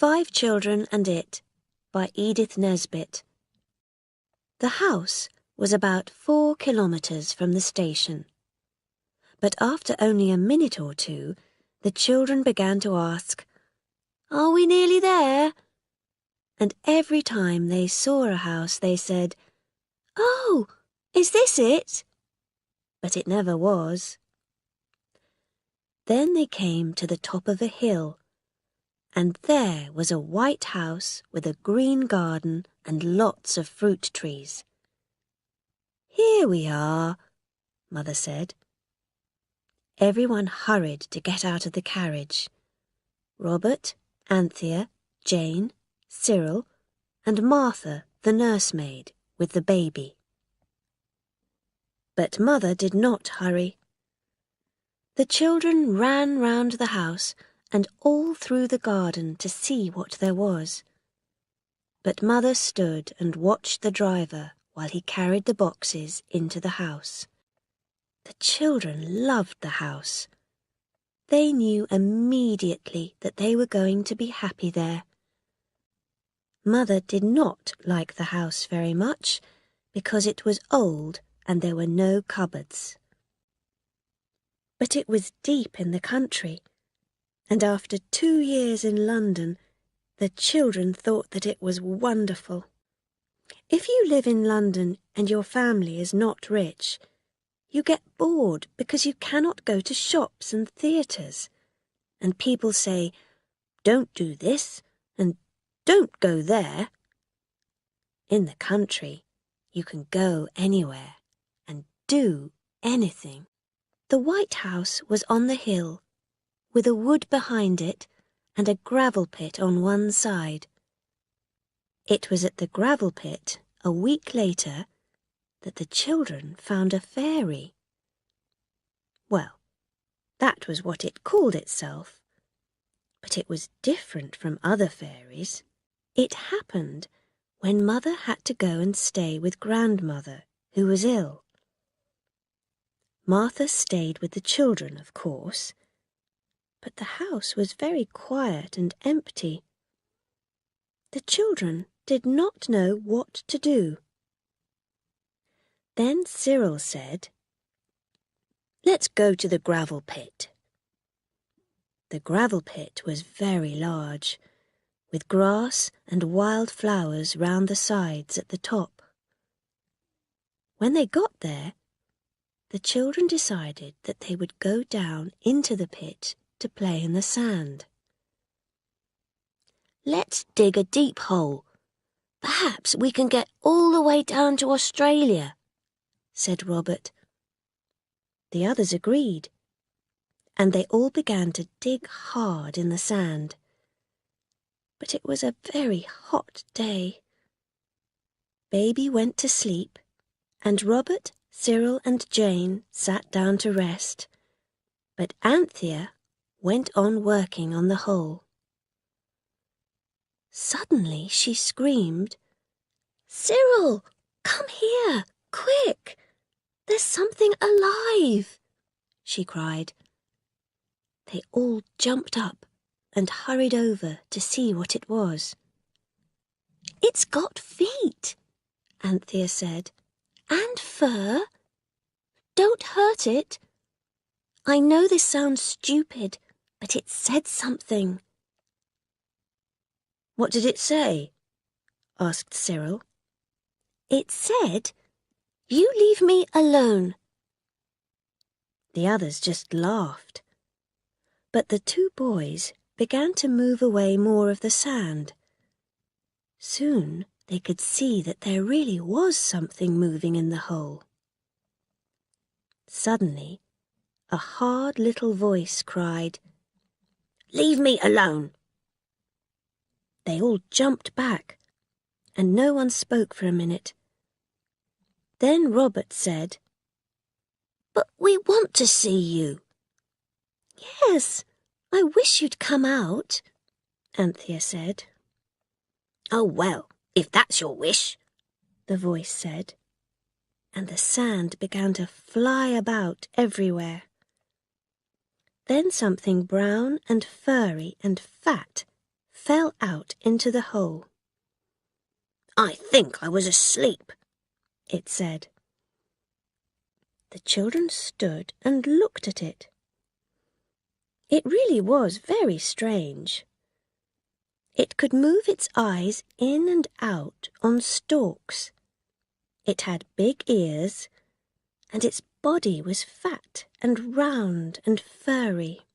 5 Children and It by Edith Nesbit. The house was about 4 kilometres from the station. But after only a minute or two, the children began to ask, "Are we nearly there?" And every time they saw a house, they said, "Oh, is this it?" But it never was. Then they came to the top of a hill, and there was a white house with a green garden and lots of fruit trees. "Here we are," Mother said. Everyone hurried to get out of the carriage. Robert, Anthea, Jane, Cyril, and Martha, the nursemaid, with the baby. But Mother did not hurry. The children ran round the house and all through the garden to see what there was. But Mother stood and watched the driver while he carried the boxes into the house. The children loved the house. They knew immediately that they were going to be happy there. Mother did not like the house very much because it was old and there were no cupboards. But it was deep in the country, and after 2 years in London, the children thought that it was wonderful. If you live in London and your family is not rich, you get bored because you cannot go to shops and theatres, and people say, "Don't do this," and "Don't go there." In the country, you can go anywhere and do anything. The White House was on the hill, with a wood behind it and a gravel pit on one side. It was at the gravel pit, a week later, that the children found a fairy. Well, that was what it called itself, but it was different from other fairies. It happened when Mother had to go and stay with Grandmother, who was ill. Martha stayed with the children, of course, but the house was very quiet and empty. The children did not know what to do. Then Cyril said, "Let's go to the gravel pit." The gravel pit was very large, with grass and wild flowers round the sides at the top. When they got there, the children decided that they would go down into the pit to play in the sand. "Let's dig a deep hole. Perhaps we can get all the way down to Australia," said Robert. The others agreed, and they all began to dig hard in the sand. But it was a very hot day. Baby went to sleep, and Robert, Cyril, and Jane sat down to rest, but Anthea went on working on the hole. Suddenly she screamed, "Cyril, come here, quick! There's something alive!" she cried. They all jumped up and hurried over to see what it was. "It's got feet," Anthea said, "and fur. Don't hurt it. I know this sounds stupid, but it said something." "What did it say?" asked Cyril. "It said, 'You leave me alone.'" The others just laughed. But the 2 boys began to move away more of the sand. Soon they could see that there really was something moving in the hole. Suddenly, a hard little voice cried, "Leave me alone!" They all jumped back, and no one spoke for a minute. Then Robert said, "But we want to see you." "Yes, I wish you'd come out," Anthea said. "Oh, well, if that's your wish," the voice said, and the sand began to fly about everywhere. Then something brown and furry and fat fell out into the hole. "I think I was asleep," it said. The children stood and looked at it. It really was very strange. It could move its eyes in and out on stalks. It had big ears, and its body was fat and round and furry.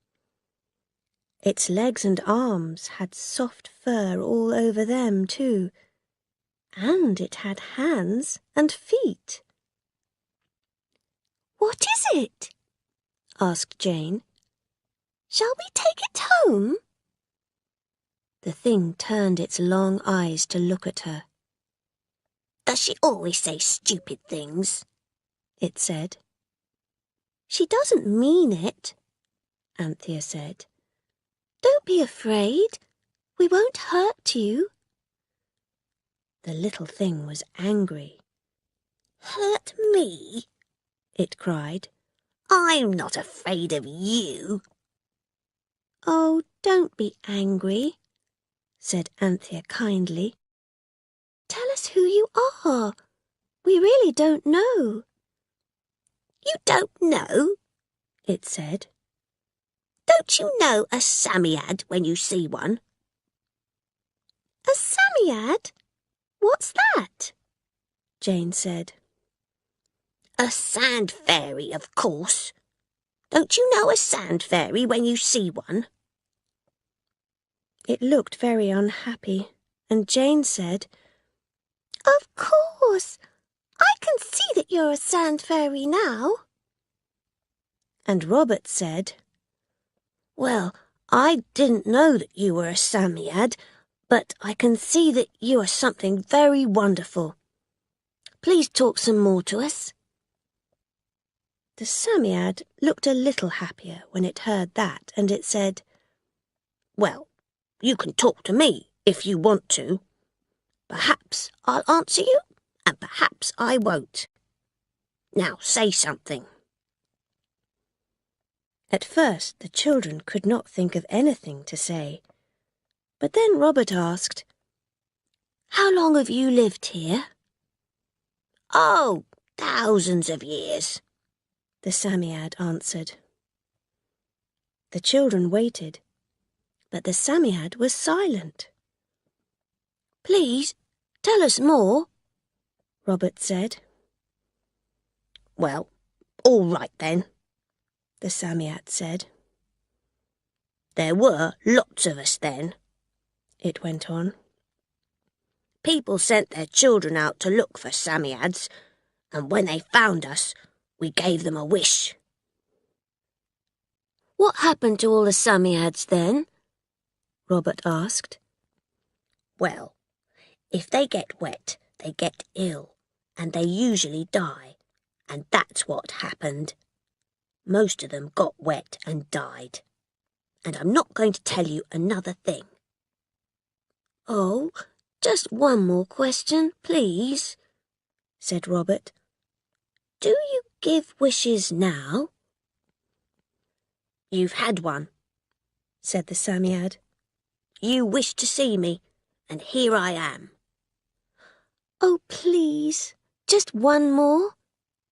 Its legs and arms had soft fur all over them too, and it had hands and feet. "What is it?" asked Jane. "Shall we take it home?" The thing turned its long eyes to look at her. "Does she always say stupid things?" it said. "She doesn't mean it," Anthea said. "Don't be afraid. We won't hurt you." The little thing was angry. "Hurt me?" it cried. "I'm not afraid of you." "Oh, don't be angry," said Anthea kindly. "Tell us who you are. We really don't know." "You don't know?" it said. "Don't you know a Psammead when you see one?" "A Psammead? What's that?" Jane said. "A sand fairy, of course. Don't you know a sand fairy when you see one?" It looked very unhappy, and Jane said, "Of course. I can see that you're a sand fairy now." And Robert said, "Well, I didn't know that you were a Psammead, but I can see that you are something very wonderful. Please talk some more to us." The Psammead looked a little happier when it heard that, and it said, "Well, you can talk to me if you want to. Perhaps I'll answer you, and perhaps I won't. Now say something." At first the children could not think of anything to say, but then Robert asked, "How long have you lived here?" "Oh, thousands of years," the Psammead answered. The children waited, but the Psammead was silent. "Please, tell us more," Robert said. "Well, all right then," the Psammead said. "There were lots of us then," it went on. "People sent their children out to look for Psammeads, and when they found us, we gave them a wish." "What happened to all the Psammeads then?" Robert asked. "Well, if they get wet, they get ill, and they usually die, and that's what happened. Most of them got wet and died. And I'm not going to tell you another thing." "Oh, just one more question, please," said Robert. "Do you give wishes now?" "You've had one," said the Psammead. "You wished to see me, and here I am." "Oh, please, just one more,"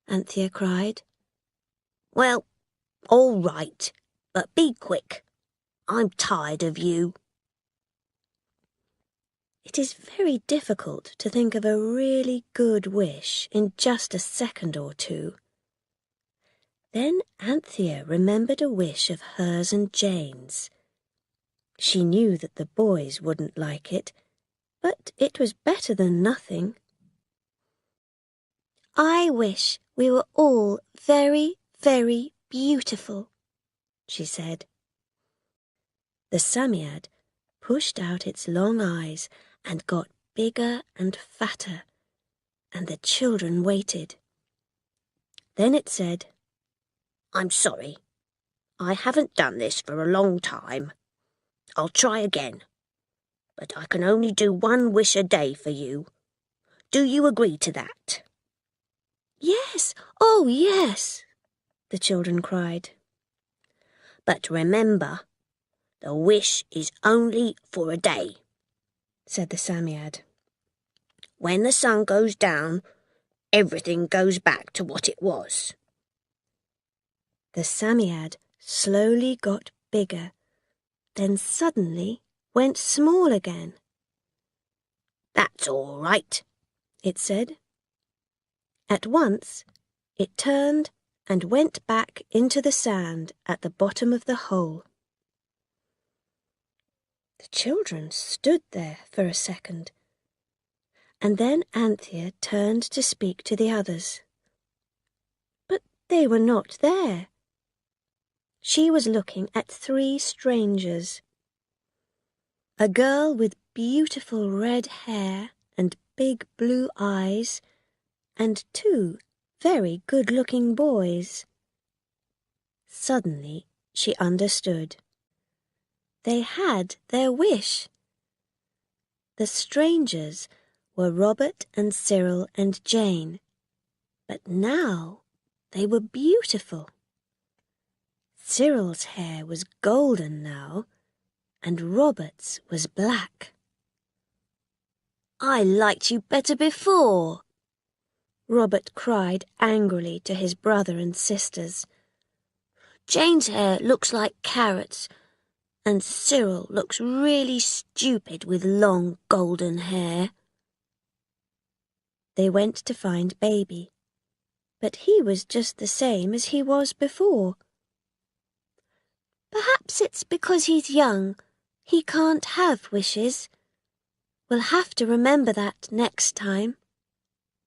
Anthea cried. "Well, all right, but be quick. I'm tired of you." It is very difficult to think of a really good wish in just a second or two. Then Anthea remembered a wish of hers and Jane's. She knew that the boys wouldn't like it, but it was better than nothing. "I wish we were all very, very beautiful," she said. The Psammead pushed out its long eyes and got bigger and fatter, and the children waited. Then it said, "I'm sorry. I haven't done this for a long time. I'll try again, but I can only do one wish a day for you. Do you agree to that?" "Yes, oh yes," the children cried. "But remember, The wish is only for a day," said the Psammead. "When the sun goes down, everything goes back to what it was." The Psammead slowly got bigger, then suddenly went small again. "That's all right," it said. At once, it turned and went back into the sand at the bottom of the hole. The children stood there for a second, and then Anthea turned to speak to the others. But they were not there. She was looking at 3 strangers. A girl with beautiful red hair and big blue eyes, and 2 very good-looking boys. Suddenly she understood. They had their wish. The strangers were Robert and Cyril and Jane, but now they were beautiful. Cyril's hair was golden now, and Robert's was black. "I liked you better before," Robert cried angrily to his brother and sisters. "Jane's hair looks like carrots, and Cyril looks really stupid with long golden hair." They went to find Baby, but he was just the same as he was before. "Perhaps it's because he's young. He can't have wishes. We'll have to remember that next time,"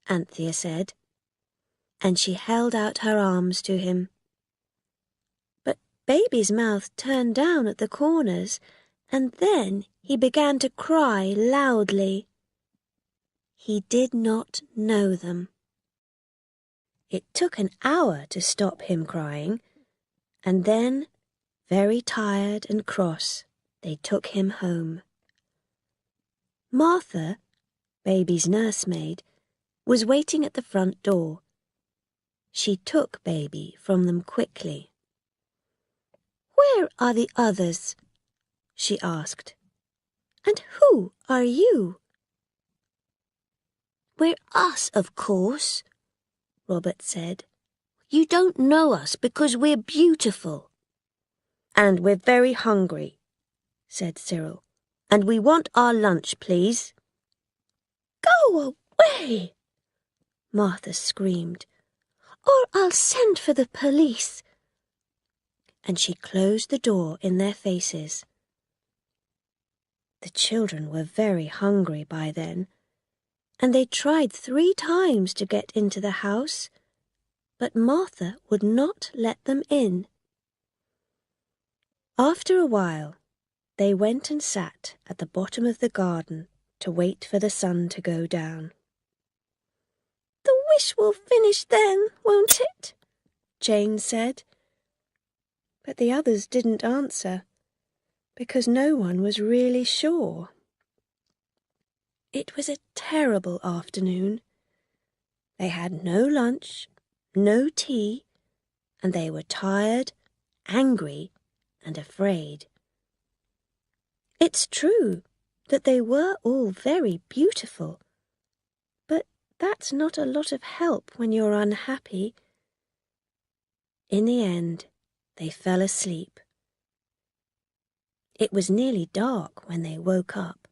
Anthea said, and she held out her arms to him. But Baby's mouth turned down at the corners, and then he began to cry loudly. He did not know them. It took an hour to stop him crying, and then, very tired and cross, they took him home. Martha, Baby's nursemaid, was waiting at the front door. She took Baby from them quickly. "Where are the others?" she asked. "And who are you?" "We're us, of course," Robert said. "You don't know us because we're beautiful." "And we're very hungry," said Cyril. "And we want our lunch, please." "Go away," Martha screamed, "or I'll send for the police." And she closed the door in their faces. The children were very hungry by then, and they tried 3 times to get into the house, but Martha would not let them in. After a while, they went and sat at the bottom of the garden to wait for the sun to go down. "The wish will finish then, won't it?" Jane said. But the others didn't answer, because no one was really sure. It was a terrible afternoon. They had no lunch, no tea, and they were tired, angry, and afraid. It's true that they were all very beautiful, but that's not a lot of help when you're unhappy. In the end, they fell asleep. It was nearly dark when they woke up.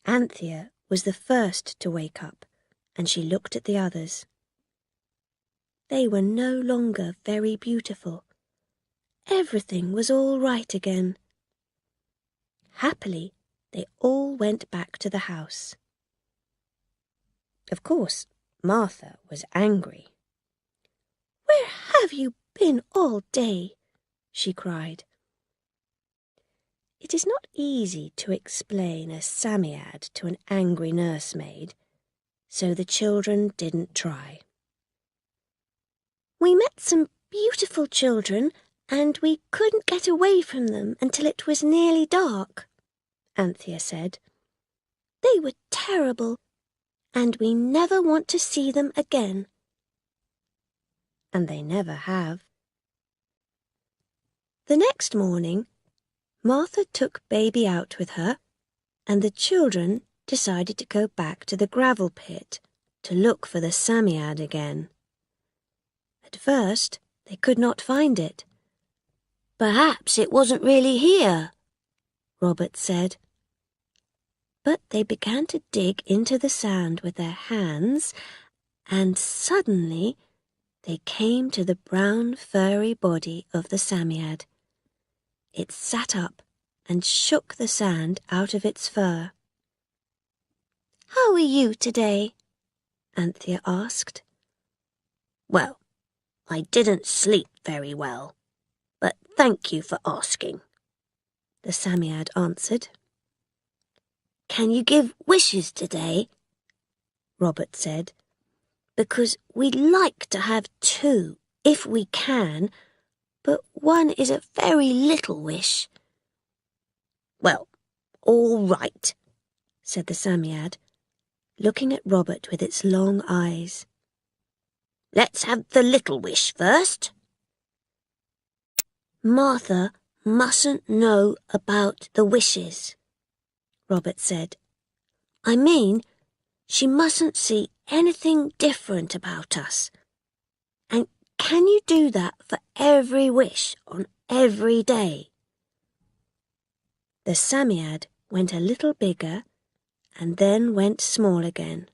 Anthea was the first to wake up, and she looked at the others. They were no longer very beautiful. Everything was all right again. Happily, they all went back to the house. Of course, Martha was angry. "Where have you been all day?" she cried. It is not easy to explain a Psammead to an angry nursemaid, so the children didn't try. "We met some beautiful children, and we couldn't get away from them until it was nearly dark," Anthea said. "They were terrible, and we never want to see them again." And they never have. The next morning, Martha took Baby out with her, and the children decided to go back to the gravel pit to look for the Psammead again. At first, they could not find it. "Perhaps it wasn't really here," Robert said. But they began to dig into the sand with their hands, and suddenly they came to the brown furry body of the Psammead. It sat up and shook the sand out of its fur. "How are you today?" Anthea asked. "Well, I didn't sleep very well, but thank you for asking," the Psammead answered. "Can you give wishes today?" Robert said. "Because we'd like to have 2, if we can, but 1 is a very little wish." "Well, all right," said the Psammead, looking at Robert with its long eyes. "Let's have the little wish first." "Martha mustn't know about the wishes," Robert said. "I mean, she mustn't see anything different about us. And can you do that for every wish on every day?" The Psammead went a little bigger and then went small again.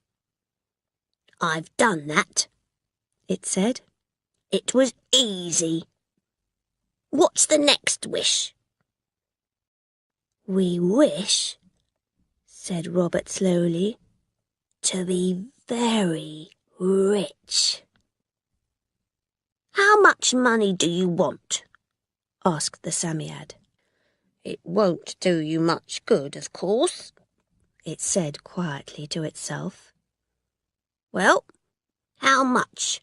"I've done that," it said. "It was easy. What's the next wish?" "We wish," said Robert slowly, "to be very rich." "How much money do you want?" asked the Psammead. "It won't do you much good, of course," it said quietly to itself. "Well, how much?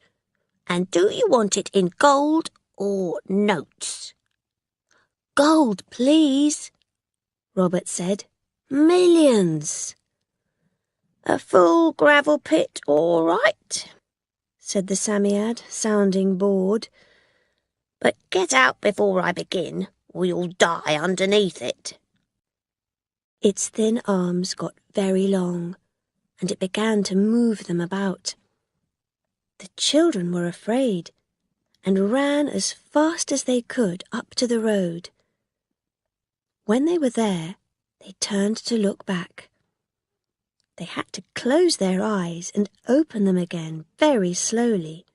And do you want it in gold or notes?" "Gold, please," Robert said. "Millions." "A full gravel pit, all right," said the Psammead, sounding bored. "But get out before I begin, or you'll die underneath it." Its thin arms got very long, and it began to move them about. The children were afraid, and ran as fast as they could up to the road. When they were there, they turned to look back. They had to close their eyes and open them again very slowly.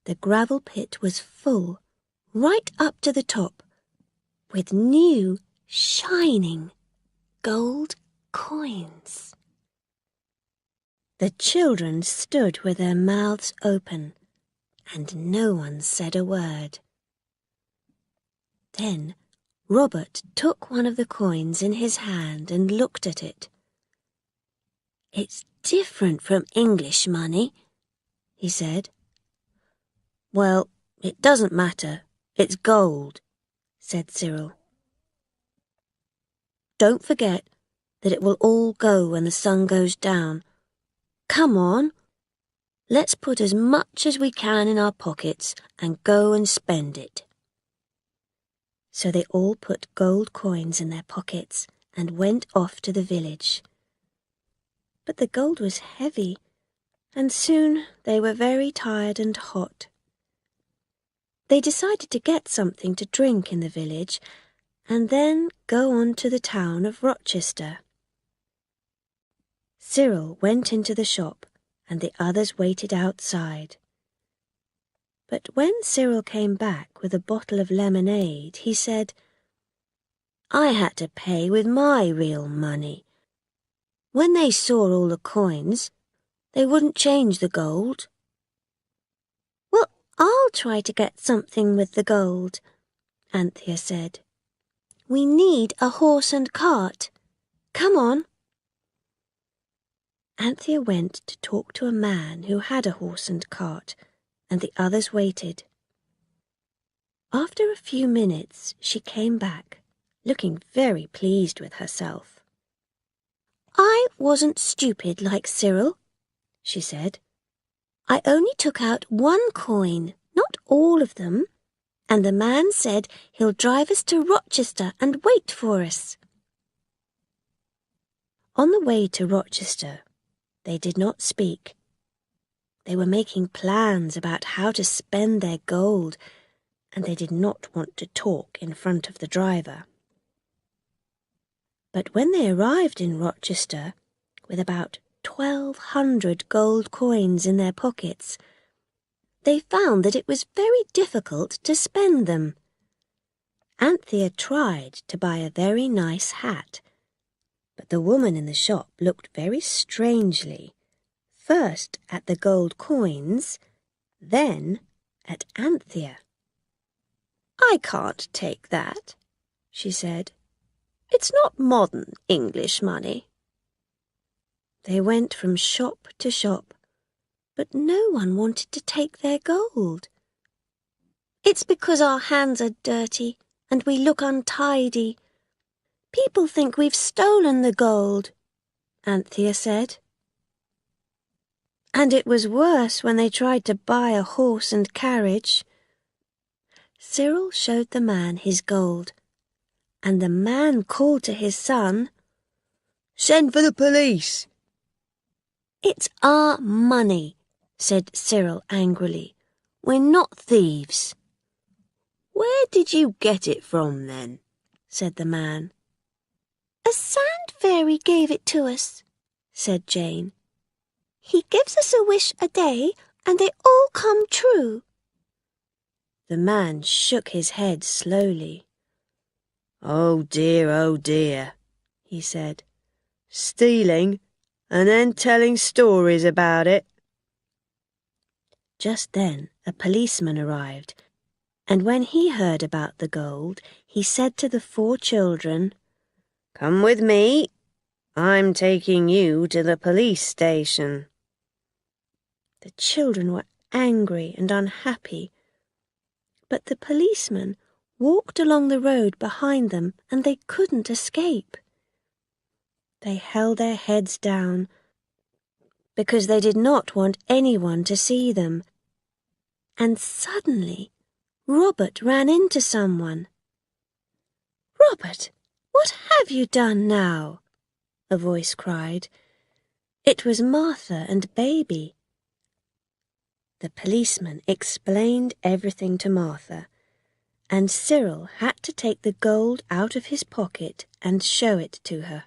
The gravel pit was full, right up to the top, with new, shining gold coins. The children stood with their mouths open, and no one said a word. Then Robert took one of the coins in his hand and looked at it. "It's different from English money," he said. "Well, it doesn't matter. It's gold," said Cyril. "Don't forget that it will all go when the sun goes down. Come on. Let's put as much as we can in our pockets and go and spend it." So they all put gold coins in their pockets and went off to the village. But the gold was heavy, and soon they were very tired and hot. They decided to get something to drink in the village and then go on to the town of Rochester. Cyril went into the shop and the others waited outside. But when Cyril came back with a bottle of lemonade, he said, "I had to pay with my real money. When they saw all the coins, they wouldn't change the gold." "Well, I'll try to get something with the gold," Anthea said. "We need a horse and cart. Come on." Anthea went to talk to a man who had a horse and cart, and the others waited. After a few minutes, she came back, looking very pleased with herself. "I wasn't stupid like Cyril," she said. "I only took out 1 coin, not all of them, and the man said he'll drive us to Rochester and wait for us. On the way to Rochester, they did not speak. They were making plans about how to spend their gold, and they did not want to talk in front of the driver. But when they arrived in Rochester, with about 1,200 gold coins in their pockets, they found that it was very difficult to spend them. Anthea tried to buy a very nice hat, but the woman in the shop looked very strangely, first at the gold coins, then at Anthea. "I can't take that," she said. "It's not modern English money." They went from shop to shop, but no one wanted to take their gold. "It's because our hands are dirty and we look untidy. People think we've stolen the gold," Anthea said. And it was worse when they tried to buy a horse and carriage. Cyril showed the man his gold, and the man called to his son, "Send for the police." "It's our money," said Cyril angrily. "We're not thieves." "Where did you get it from, then?" said the man. "A sand fairy gave it to us," said Jane. "He gives us a wish a day, and they all come true." The man shook his head slowly. Oh dear," he said. "Stealing, and then telling stories about it." Just then a policeman arrived, and when he heard about the gold, he said to the 4 children, "Come with me. I'm taking you to the police station." The children were angry and unhappy, but the policeman walked along the road behind them and they couldn't escape. They held their heads down because they did not want anyone to see them. And suddenly Robert ran into someone. "Robert, what have you done now?" a voice cried. It was Martha and Baby. The policeman explained everything to Martha, and Cyril had to take the gold out of his pocket and show it to her.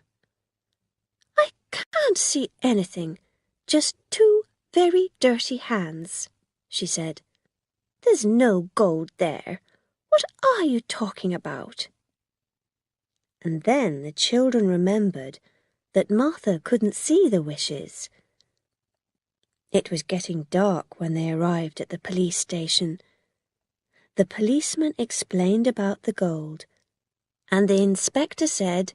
"I can't see anything, just 2 very dirty hands," she said. "There's no gold there. What are you talking about?" And then the children remembered that Martha couldn't see the wishes. It was getting dark when they arrived at the police station. The policeman explained about the gold, and the inspector said,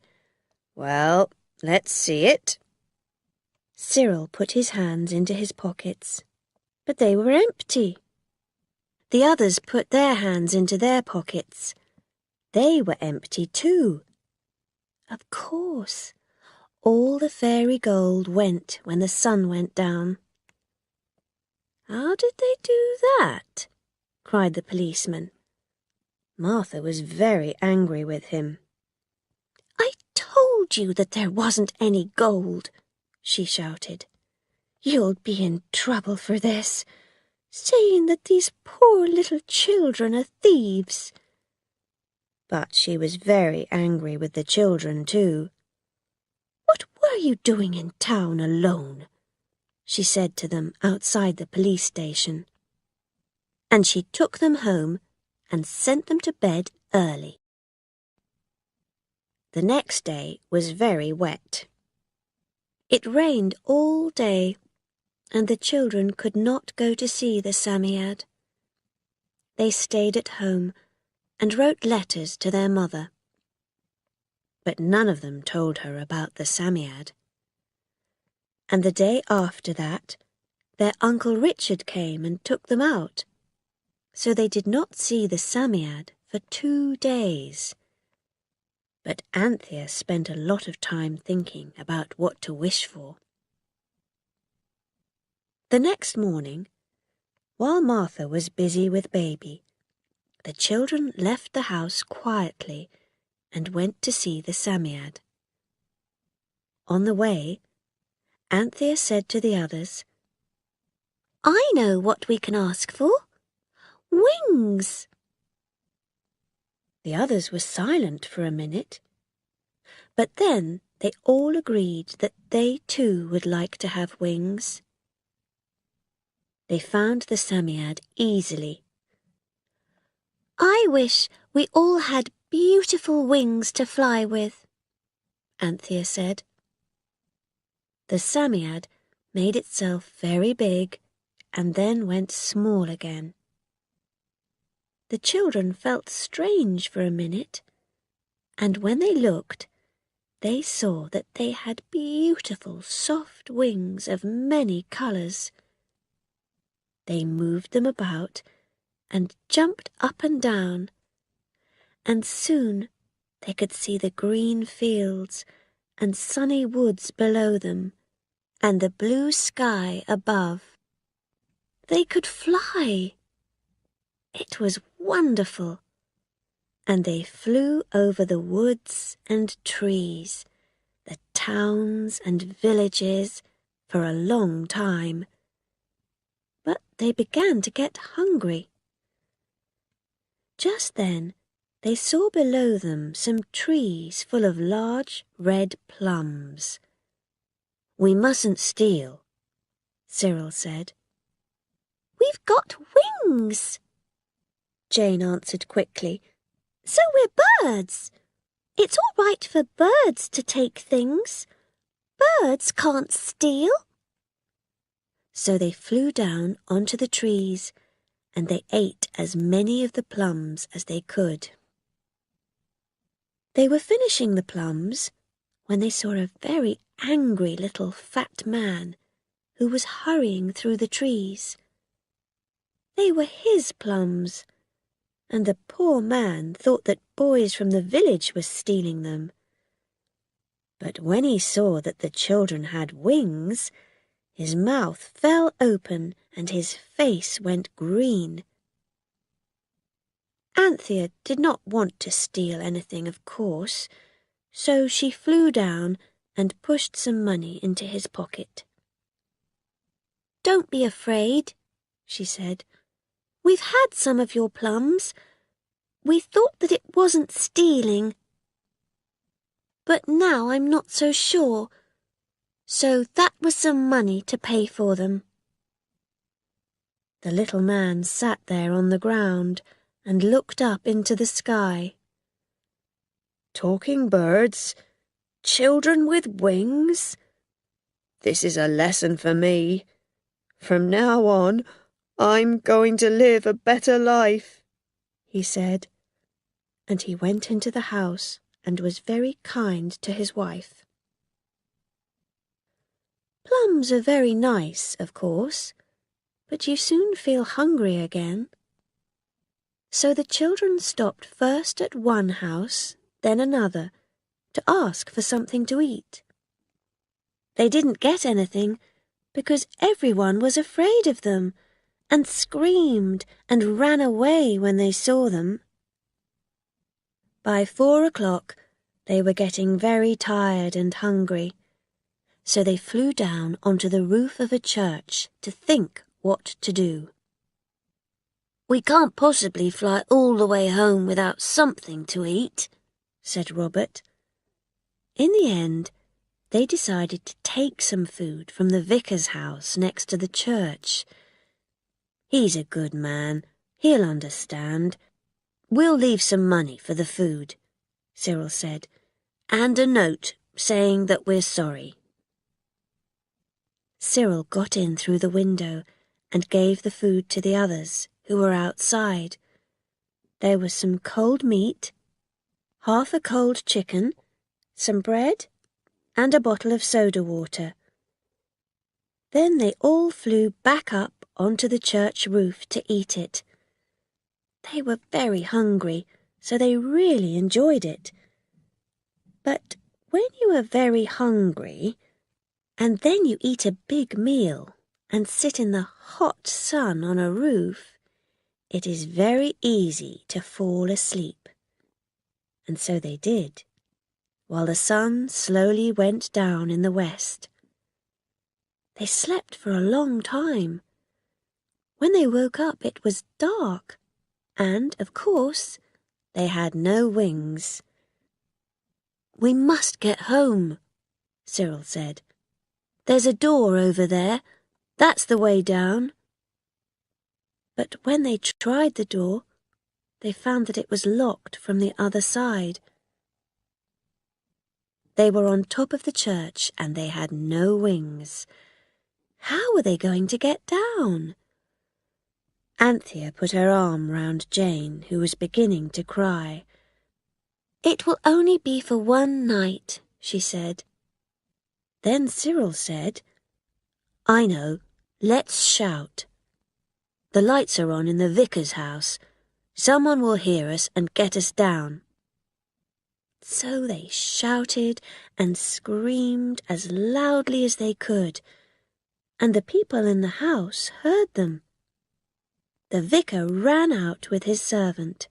"Well, let's see it." Cyril put his hands into his pockets, but they were empty. The others put their hands into their pockets. They were empty too. Of course, all the fairy gold went when the sun went down. "How did they do that?" cried the policeman. Martha was very angry with him. "I told you that there wasn't any gold," she shouted. "You'll be in trouble for this, saying that these poor little children are thieves." But she was very angry with the children too. "What were you doing in town alone?" she said to them outside the police station. And she took them home and sent them to bed early. The next day was very wet. It rained all day, and the children could not go to see the Psammead. They stayed at home and wrote letters to their mother. But none of them told her about the Psammead. And the day after that, their Uncle Richard came and took them out, so they did not see the Psammead for 2 days. But Anthea spent a lot of time thinking about what to wish for. The next morning, while Martha was busy with Baby, The children left the house quietly and went to see the Psammead. On the way, Anthea said to the others, I know what we can ask for. Wings! The others were silent for a minute, but then they all agreed that they too would like to have wings. They found the Psammead easily. I wish we all had beautiful wings to fly with, Anthea said. The Psammead made itself very big and then went small again. The children felt strange for a minute, and when they looked, they saw that they had beautiful soft wings of many colours. They moved them about and jumped up and down, and soon they could see the green fields and sunny woods below them, and the blue sky above. They could fly! It was wonderful, and they flew over the woods and trees, the towns and villages, for a long time. But they began to get hungry. Just then they saw below them some trees full of large red plums. "We mustn't steal," Cyril said. "We've got wings," Jane answered quickly. "So we're birds. It's all right for birds to take things. Birds can't steal." So they flew down onto the trees, and they ate as many of the plums as they could. They were finishing the plums when they saw a very angry little fat man who was hurrying through the trees. They were his plums, and the poor man thought that boys from the village were stealing them. But when he saw that the children had wings, his mouth fell open and his face went green. Anthea did not want to steal anything, of course, so she flew down and pushed some money into his pocket. "Don't be afraid," she said. "We've had some of your plums. We thought that it wasn't stealing. But now I'm not so sure. So that was some money to pay for them." The little man sat there on the ground and looked up into the sky. "Talking birds? Children with wings? This is a lesson for me. From now on, I'm going to live a better life," he said, and he went into the house and was very kind to his wife. Plums are very nice, of course, but you soon feel hungry again. So the children stopped first at one house, then another, to ask for something to eat. They didn't get anything because everyone was afraid of them and screamed and ran away when they saw them. By 4 o'clock, they were getting very tired and hungry, so they flew down onto the roof of a church to think what to do. "We can't possibly fly all the way home without something to eat," said Robert. In the end, they decided to take some food from the vicar's house next to the church. "He's a good man. He'll understand. We'll leave some money for the food," Cyril said, "and a note saying that we're sorry." Cyril got in through the window and gave the food to the others who were outside. There was some cold meat, half a cold chicken, some bread, and a bottle of soda water. Then they all flew back up onto the church roof to eat it. They were very hungry, so they really enjoyed it. But when you are very hungry, and then you eat a big meal and sit in the hot sun on a roof, it is very easy to fall asleep. And so they did, while the sun slowly went down in the west. They slept for a long time. When they woke up, it was dark, and, of course, they had no wings. "We must get home," Cyril said. "There's a door over there. That's the way down." But when they tried the door, they found that it was locked from the other side. They were on top of the church and they had no wings. How were they going to get down? Anthea put her arm round Jane, who was beginning to cry. "It will only be for one night," she said. Then Cyril said, "I know, let's shout. The lights are on in the vicar's house. Someone will hear us and get us down." So they shouted and screamed as loudly as they could, and the people in the house heard them. The vicar ran out with his servant.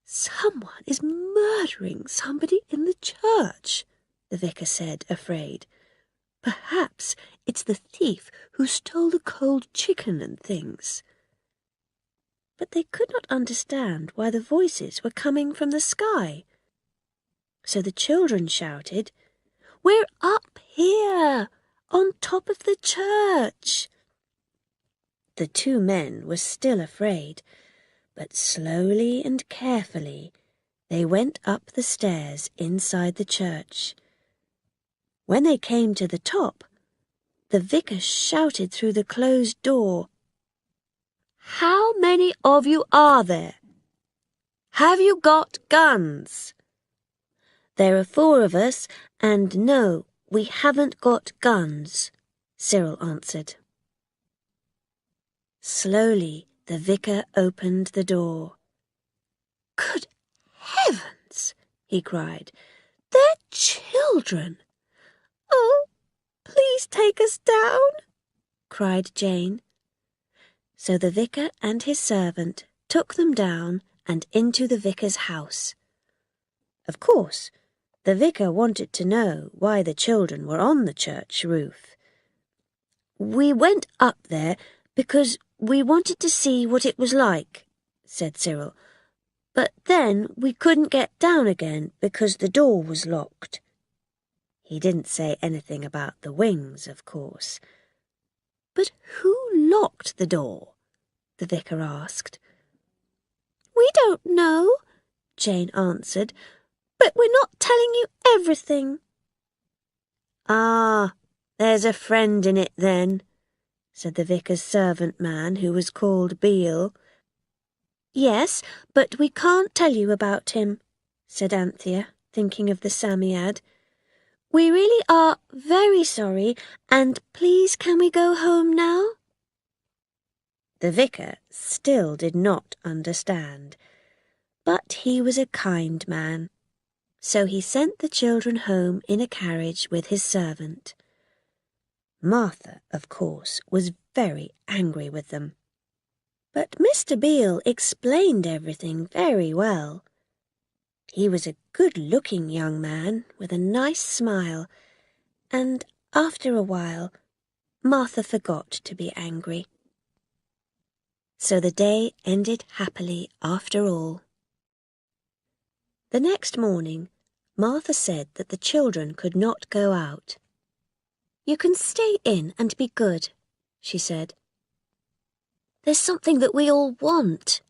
"Someone is murdering somebody in the church," the vicar said, afraid. "Perhaps it's the thief who stole the cold chicken and things." But they could not understand why the voices were coming from the sky. So the children shouted, "We're up here, on top of the church." The two men were still afraid, but slowly and carefully they went up the stairs inside the church. When they came to the top, the vicar shouted through the closed door, "How many of you are there? Have you got guns?" "There are 4 of us, and no, we haven't got guns," Cyril answered. Slowly, the vicar opened the door. "Good heavens!" he cried. "They're children!" "Oh, please take us down!" cried Jane. So the vicar and his servant took them down and into the vicar's house. Of course, the vicar wanted to know why the children were on the church roof. "We went up there because we wanted to see what it was like," said Cyril. "But then we couldn't get down again because the door was locked." He didn't say anything about the wings, of course. "But who locked the door?" the vicar asked. "We don't know," Jane answered, "but we're not telling you everything." "Ah, there's a friend in it then," said the vicar's servant man, who was called Beale. "Yes, but we can't tell you about him," said Anthea, thinking of the Psammead. "We really are very sorry, and please can we go home now?" The vicar still did not understand, but he was a kind man, so he sent the children home in a carriage with his servant. Martha, of course, was very angry with them. But Mr. Beale explained everything very well. He was a good-looking young man with a nice smile, and after a while Martha forgot to be angry. So the day ended happily after all. The next morning, Martha said that the children could not go out. "You can stay in and be good," she said. "There's something that we all want,"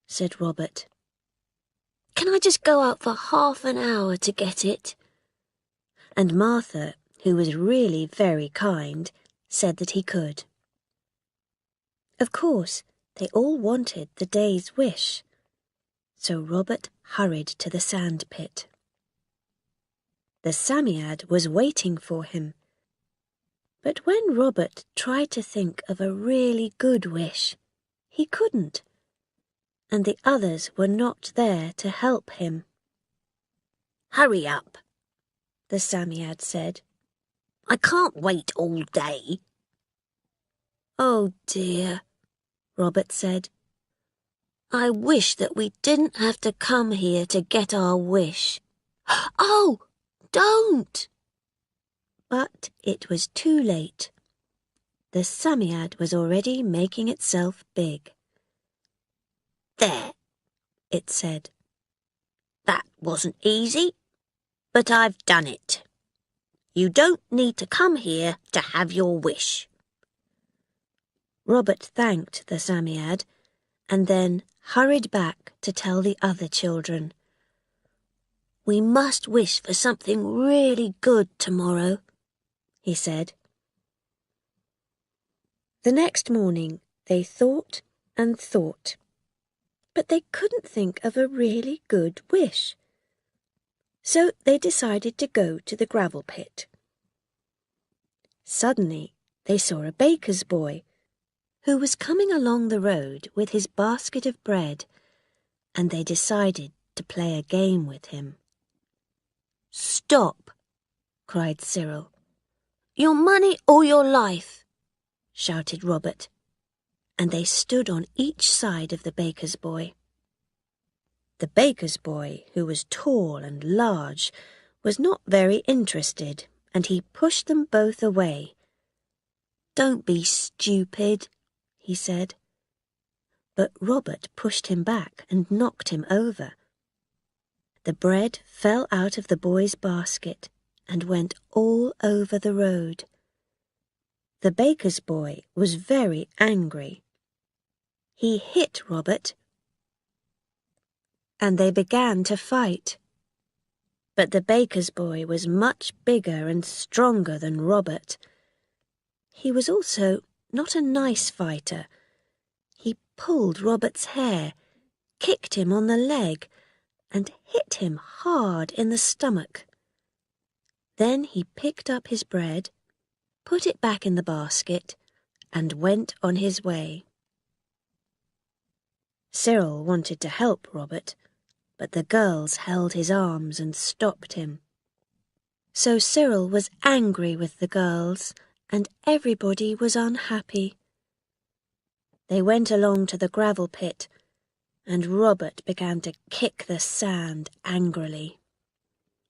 said Robert. "Can I just go out for half an hour to get it?" And Martha, who was really very kind, said that he could. Of course, they all wanted the day's wish, so Robert hurried to the sand pit. The Psammead was waiting for him, but when Robert tried to think of a really good wish, he couldn't, and the others were not there to help him. "Hurry up," the Psammead said. "I can't wait all day." "Oh dear," Robert said. I wish that we didn't have to come here to get our wish. Oh, don't! But it was too late. The Psammead was already making itself big. There, it said. that wasn't easy, but I've done it. You don't need to come here to have your wish. Robert thanked the Psammead and then hurried back to tell the other children. We must wish for something really good tomorrow, he said. The next morning they thought and thought, but they couldn't think of a really good wish. So they decided to go to the gravel pit. Suddenly they saw a baker's boy who was coming along the road with his basket of bread, and they decided to play a game with him. Stop, cried Cyril. Your money or your life, shouted Robert, and they stood on each side of the baker's boy. The baker's boy, who was tall and large, was not very interested, and he pushed them both away. Don't be stupid, he said. But Robert pushed him back and knocked him over. The bread fell out of the boy's basket and went all over the road. The baker's boy was very angry. He hit Robert, and they began to fight. But the baker's boy was much bigger and stronger than Robert. He was also not a nice fighter. He pulled Robert's hair, kicked him on the leg, and hit him hard in the stomach. Then he picked up his bread, put it back in the basket, and went on his way. Cyril wanted to help Robert, but the girls held his arms and stopped him. So Cyril was angry with the girls, and everybody was unhappy. They went along to the gravel pit, and Robert began to kick the sand angrily.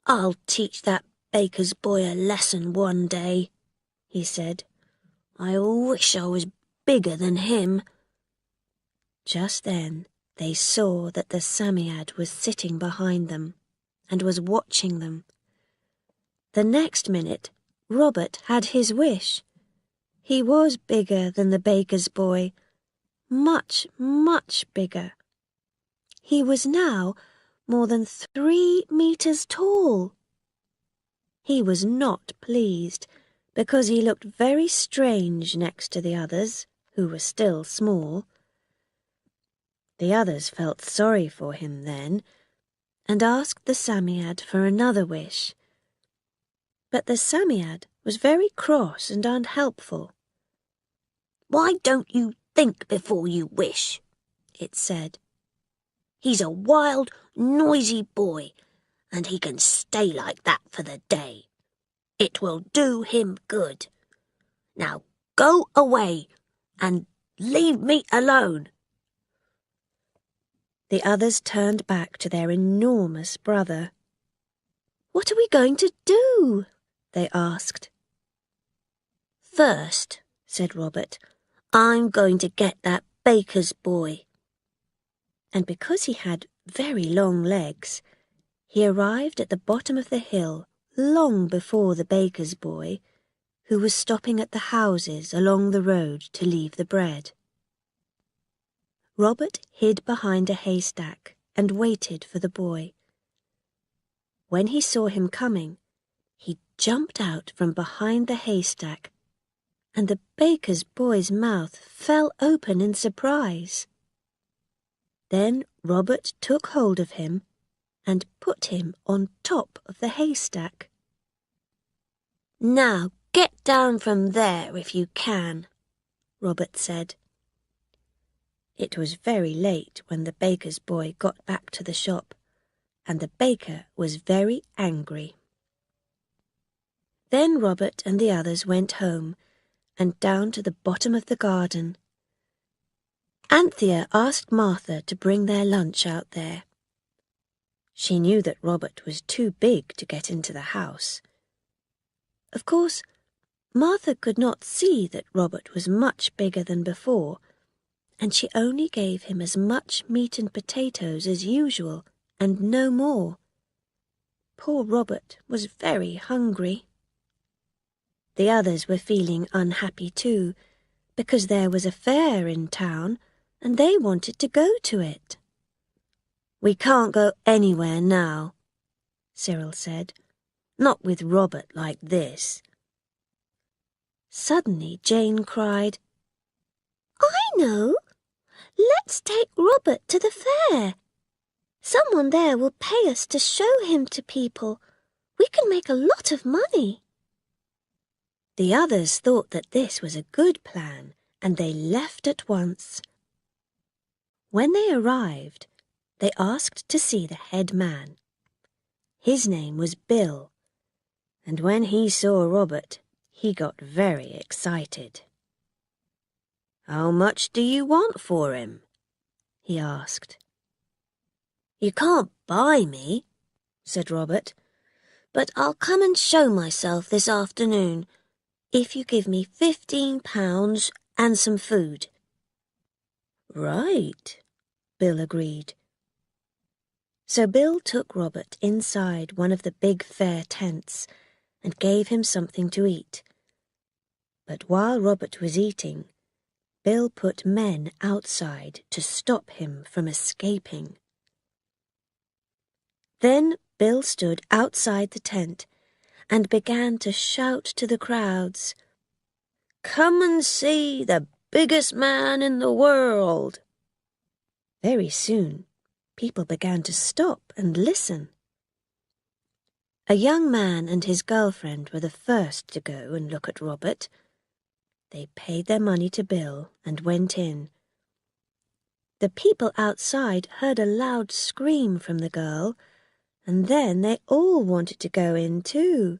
I'll teach that baker's boy a lesson one day, he said. I wish I was bigger than him. Just then they saw that the Psammead was sitting behind them and was watching them. The next minute, Robert had his wish. He was bigger than the baker's boy, much, much bigger. He was now more than 3 meters tall. He was not pleased, because he looked very strange next to the others, who were still small. The others felt sorry for him then, and asked the Psammead for another wish. But the Psammead was very cross and unhelpful. Why don't you think before you wish? It said. He's a wild, noisy boy, and he can stay like that for the day. It will do him good. Now go away and leave me alone. The others turned back to their enormous brother. What are we going to do? They asked. First, said Robert, I'm going to get that baker's boy. And because he had very long legs, he arrived at the bottom of the hill long before the baker's boy, who was stopping at the houses along the road to leave the bread. Robert hid behind a haystack and waited for the boy. When he saw him coming, he jumped out from behind the haystack, and the baker's boy's mouth fell open in surprise. Then Robert took hold of him and put him on top of the haystack. Now get down from there if you can, Robert said. It was very late when the baker's boy got back to the shop, and the baker was very angry. Then Robert and the others went home and down to the bottom of the garden. Anthea asked Martha to bring their lunch out there. She knew that Robert was too big to get into the house. Of course, Martha could not see that Robert was much bigger than before, and she only gave him as much meat and potatoes as usual, and no more. Poor Robert was very hungry. The others were feeling unhappy too, because there was a fair in town, and they wanted to go to it. "We can't go anywhere now," Cyril said. "Not with Robert like this." Suddenly Jane cried, I know! Let's take Robert to the fair. Someone there will pay us to show him to people. We can make a lot of money. The others thought that this was a good plan, and they left at once. When they arrived, they asked to see the head man. His name was Bill, and when he saw Robert, he got very excited. "How much do you want for him?" he asked. "You can't buy me," said Robert, "but I'll come and show myself this afternoon if you give me £15 and some food." "Right," Bill agreed. So Bill took Robert inside one of the big fair tents and gave him something to eat. But while Robert was eating, Bill put men outside to stop him from escaping. Then Bill stood outside the tent and began to shout to the crowds, "Come and see the biggest man in the world." Very soon, people began to stop and listen. A young man and his girlfriend were the first to go and look at Robert. They paid their money to Bill and went in. The people outside heard a loud scream from the girl, and then they all wanted to go in too.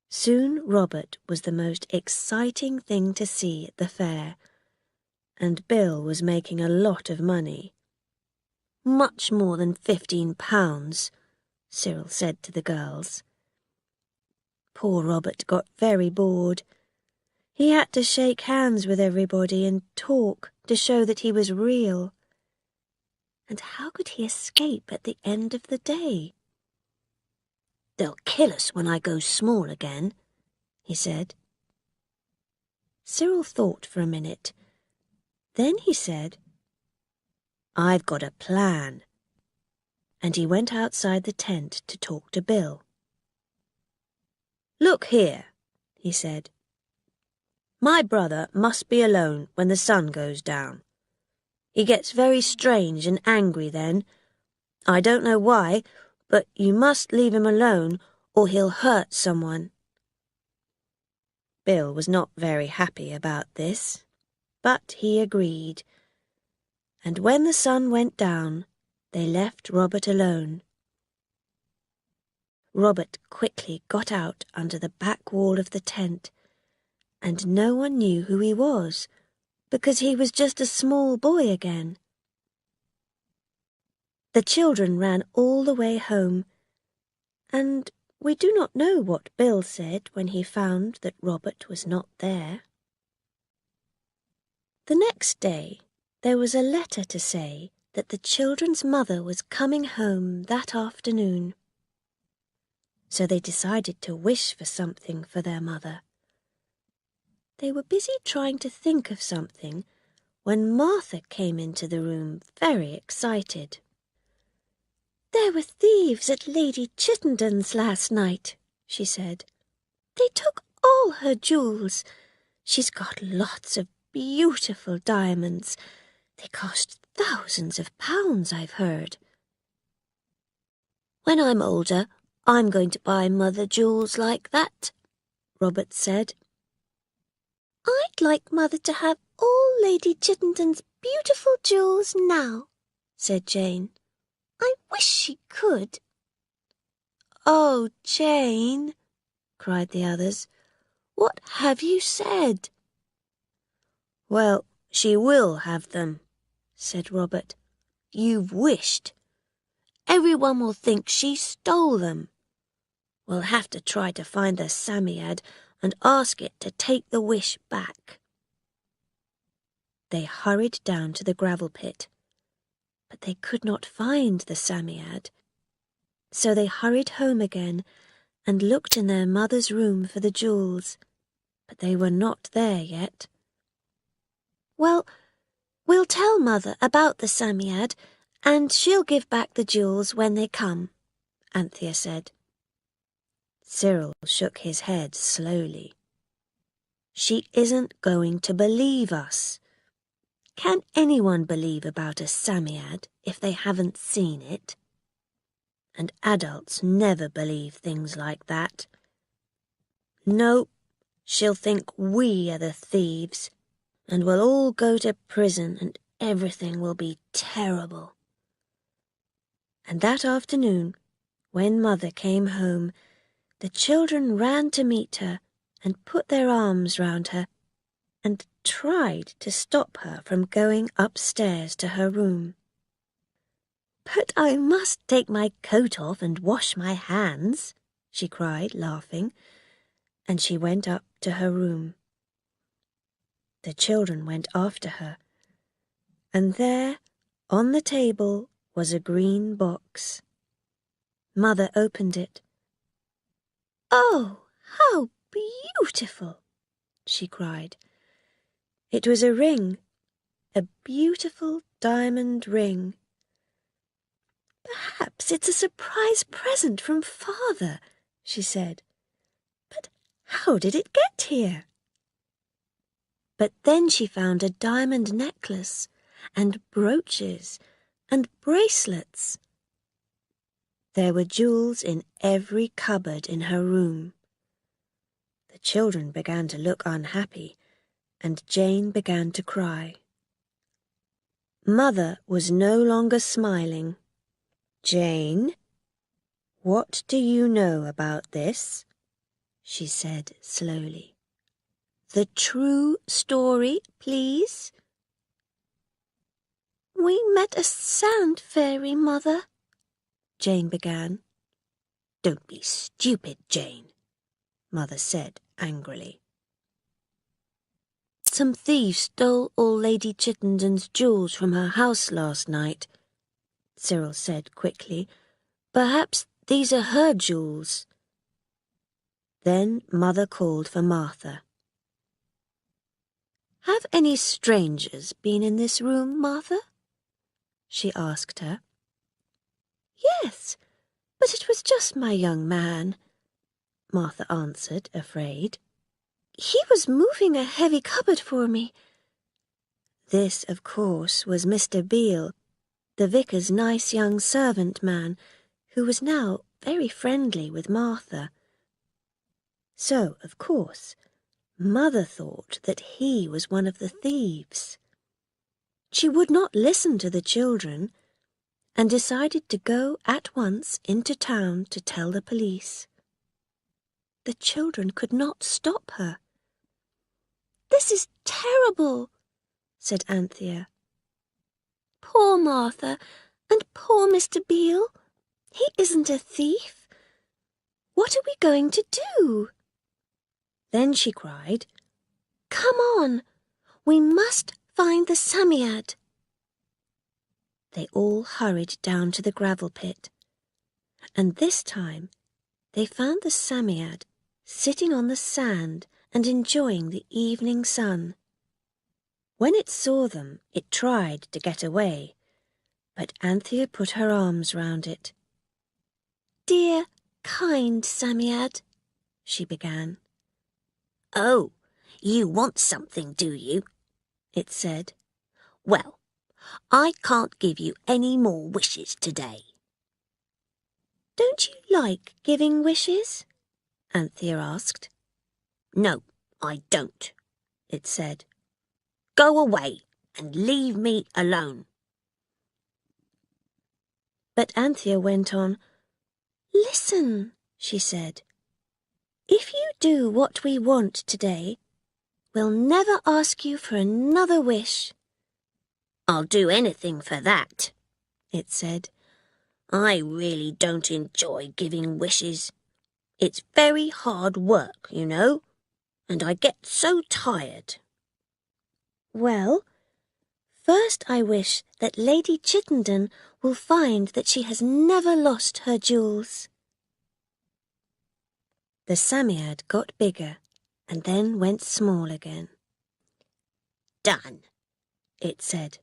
Soon Robert was the most exciting thing to see at the fair, and Bill was making a lot of money. "Much more than £15, Cyril said to the girls. Poor Robert got very bored. He had to shake hands with everybody and talk to show that he was real. And how could he escape at the end of the day? "They'll kill us when I go small again," he said. Cyril thought for a minute. Then he said, "I've got a plan." And he went outside the tent to talk to Bill. "Look here," he said. "My brother must be alone when the sun goes down. He gets very strange and angry then. I don't know why, but you must leave him alone or he'll hurt someone." Bill was not very happy about this, but he agreed. And when the sun went down, they left Robert alone. Robert quickly got out under the back wall of the tent, and no one knew who he was, because he was just a small boy again. The children ran all the way home, and we do not know what Bill said when he found that Robert was not there. The next day there was a letter to say that the children's mother was coming home that afternoon. So they decided to wish for something for their mother. They were busy trying to think of something when Martha came into the room very excited. "There were thieves at Lady Chittenden's last night," she said. "They took all her jewels. She's got lots of beautiful diamonds. They cost thousands of pounds, I've heard." "When I'm older, I'm going to buy Mother jewels like that," Robert said. "I'd like Mother to have all Lady Chittenden's beautiful jewels now," said Jane. "I wish she could." "Oh, Jane," cried the others, "what have you said?" "Well, She will have them, said Robert. You've wished. Everyone will think she stole them. We'll have to try to find the Psammead and ask it to take the wish back. They hurried down to the gravel pit, but they could not find the Psammead. So they hurried home again and looked in their mother's room for the jewels, but they were not there yet. Well, we'll tell Mother about the Psammead, and she'll give back the jewels when they come, Anthea said. Cyril shook his head slowly. She isn't going to believe us. Can anyone believe about a Psammead if they haven't seen it? And adults never believe things like that. No, she'll think we are the thieves, and we'll all go to prison and everything will be terrible. And that afternoon, when Mother came home, the children ran to meet her and put their arms round her and tried to stop her from going upstairs to her room. But I must take my coat off and wash my hands, she cried, laughing, and she went up to her room. The children went after her, and there, on the table, was a green box. Mother opened it. Oh, how beautiful, she cried. It was a ring, a beautiful diamond ring. Perhaps it's a surprise present from Father, she said. But how did it get here? But then she found a diamond necklace and brooches and bracelets. There were jewels in every cupboard in her room. The children began to look unhappy, and Jane began to cry. Mother was no longer smiling. Jane, what do you know about this? She said slowly. The true story, please. We met a sand fairy, Mother, Jane began. Don't be stupid, Jane, Mother said angrily. Some thieves stole all Lady Chittenden's jewels from her house last night, Cyril said quickly. Perhaps these are her jewels. Then Mother called for Martha. Have any strangers been in this room, Martha? She asked her. Yes, but it was just my young man, Martha answered, afraid. He was moving a heavy cupboard for me. This, of course, was Mr. Beale, the vicar's nice young servant man, who was now very friendly with Martha. So, of course, Mother thought that he was one of the thieves. She would not listen to the children and decided to go at once into town to tell the police. The children could not stop her. This is terrible, said Anthea. Poor Martha and poor Mr. Beale. He isn't a thief. What are we going to do? Then she cried, Come on, we must find the Psammead. They all hurried down to the gravel pit, and this time they found the Psammead sitting on the sand and enjoying the evening sun. When it saw them, it tried to get away, but Anthea put her arms round it. Dear, kind Psammead, she began. Oh, you want something, do you? It said. Well, I can't give you any more wishes today. Don't you like giving wishes? Anthea asked. No, I don't, it said. Go away and leave me alone. But Anthea went on. Listen, she said. If you do what we want today, we'll never ask you for another wish." "I'll do anything for that," it said. "I really don't enjoy giving wishes. It's very hard work, you know, and I get so tired." "Well, first I wish that Lady Chittenden will find that she has never lost her jewels." The Psammead got bigger and then went small again. "Done," it said.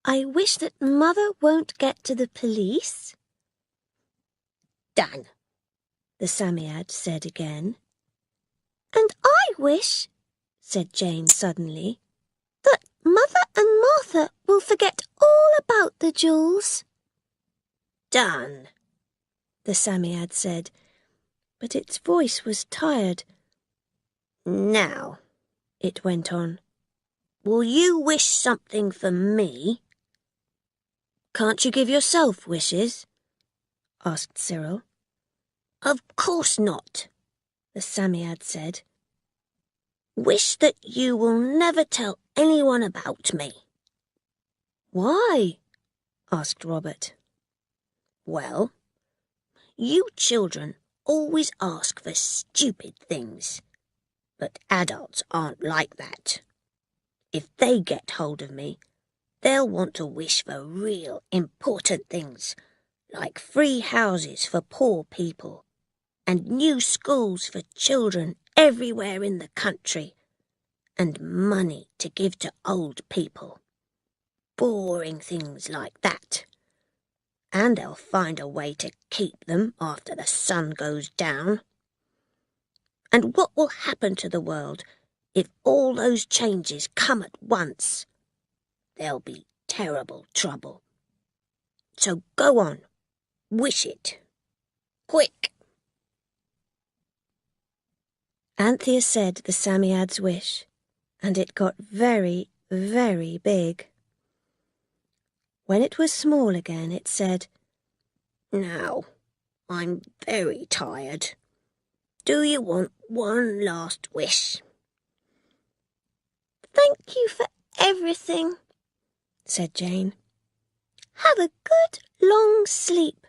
"I wish that Mother won't get to the police." "Done," the Psammead said again. "And I wish," said Jane suddenly, "that Mother and Martha will forget all about the jewels." "Done," the Psammead said, but its voice was tired. "Now," it went on, "will you wish something for me?" "Can't you give yourself wishes?" asked Cyril. "Of course not," the Psammead said. "Wish that you will never tell anyone about me." "Why?" asked Robert. "Well, you children always ask for stupid things, but adults aren't like that. If they get hold of me, they'll want to wish for real important things, like free houses for poor people, and new schools for children everywhere in the country, and money to give to old people. Boring things like that. And they'll find a way to keep them after the sun goes down. And what will happen to the world if all those changes come at once? There'll be terrible trouble. So go on, wish it. Quick!" Anthea said the Psammead's wish, and it got very, very big. When it was small again, it said, "Now, I'm very tired. Do you want one last wish?" "Thank you for everything," said Jane. "Have a good long sleep,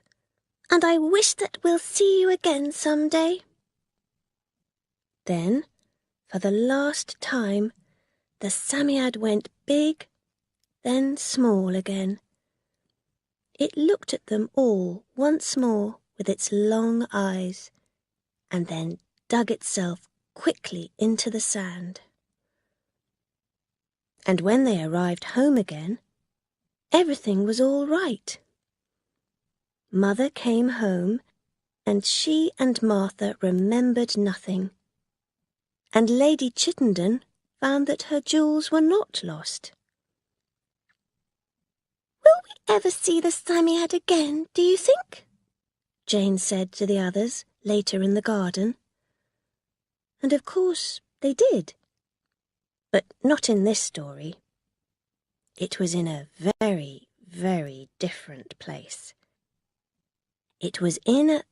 and I wish that we'll see you again some day." Then, for the last time, the Psammead went big, then small again. It looked at them all once more with its long eyes, and then dug itself quickly into the sand. And when they arrived home again, everything was all right. Mother came home, and she and Martha remembered nothing. And Lady Chittenden found that her jewels were not lost. "Will we ever see the Psammead again, do you think?" Jane said to the others later in the garden. And of course they did. But not in this story. It was in a very, very different place. It was in a...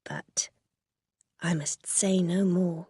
But I must say no more.